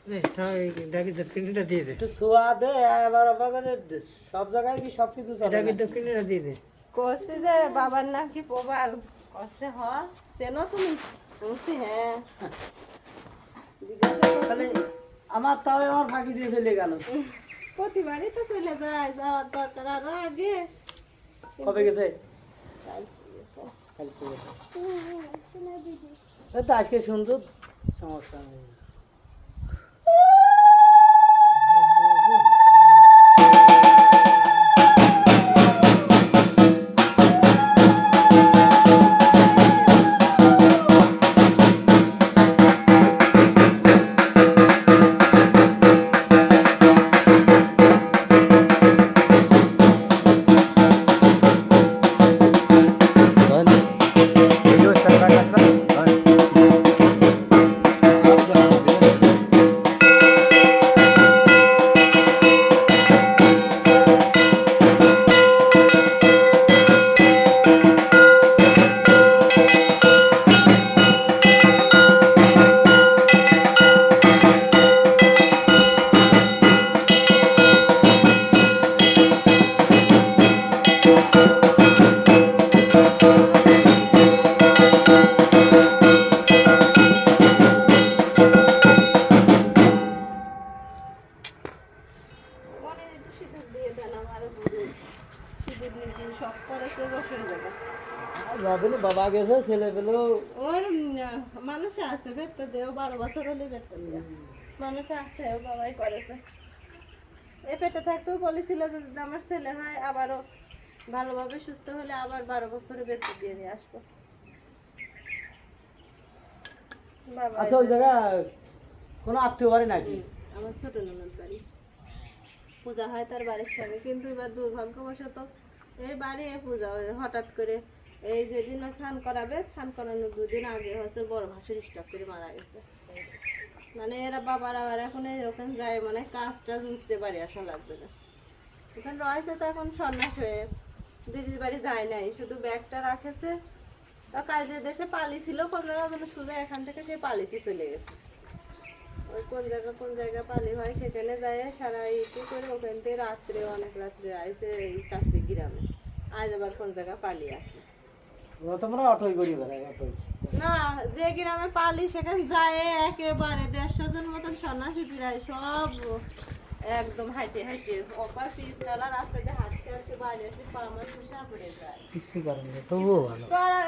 দক্ষিণীটা দিয়ে দে, একটু ছোঁয়া দে এবার সব জায়গায় কি সব কিছু চলে ডাকি নাকি? দক্ষিণীটা দিয়ে দে। কষছে যে বাবার নাম কি প্রবাল, কষছে হ চেনো তুমি? বলছি হ্যাঁ। জিজ্ঞাসা তাহলে করতেছি, আমার তাও আমার ফাঁকি দিয়ে চলে গেল। প্রতিবারই তো চলে যায়, যাওয়ার দরকার আরো আগে। কবে গেছে? কালকে গেছে। কালকে গেছে। এই তো আজকে সুন্দর, সমস্যা নেই। মনে একটু সিঁদুর দিয়ে দেন আমার বুড়ো, সিঁদুর নিয়ে শখ করেছে বসে জায়গা। বাবা গেছে, ছেলে পেলেও ওর মানুষে আছে বেতন দেও, 12 বছর হলে বেতন দেয়। মানুষে আছে, ওর বাবাই করেছে। এ পেটে থাকতেও বলেছিল যে যদি আমার ছেলে হয় আবারও ভালোভাবে সুস্থ হলে আবার 12 বছরে বেতন দিয়ে নিয়ে আসবো। বাবা আচ্ছা ওই জায়গা কোনো আত্মীয় বাড়ি নাকি? আমার ছোট ননদ বাড়ি, পূজা হয় তার বাড়ির সঙ্গে, কিন্তু এবার দুর্ভাগ্যবশত এই বাড়ি পূজা হয় হঠাৎ করে। এই যেদিন ও স্নান করাবে, স্নান করানোর 2 দিন আগে হচ্ছে বড় ভাসুর স্টক করে মারা গেছে। মানে এরা বাবার আবার এখন ওখানে যায়, মানে কাজ টাজ উঠতে বাড়ি আসা লাগবে না। ওখানে রয়েছে তো এখন সন্ন্যাস হয়ে, দিদির বাড়ি যায় নাই, শুধু ব্যাগটা রাখেছে। তা কাজের দেশে পালি ছিল কোন জায়গায় যেন, শুধু এখান থেকে সে পালিতে চলে গেছে। ওই কোন জায়গা পালি হয় সেখানে যায় সারা ইতি করে, ওখান থেকে রাত্রে অনেক রাত্রে আইসে এই চাকরি গ্রামে। আজ আবার কোন জায়গা পালিয়ে আসে ওরা তো মনে অটোই করি বেড়ায়, অটোই। না, যে গ্রামে পালি সেখানে যায় একেবারে 150 জন মতন সন্ন্যাসী প্রায় সব একদম হাইটে হাইটে ওপার পিছলা রাস্তাতে হাঁটতে হাঁটতে বাইরে এসে পা আমার পড়ে যায়। কিচ্ছু করেন না, তবুও ভালো। তো আর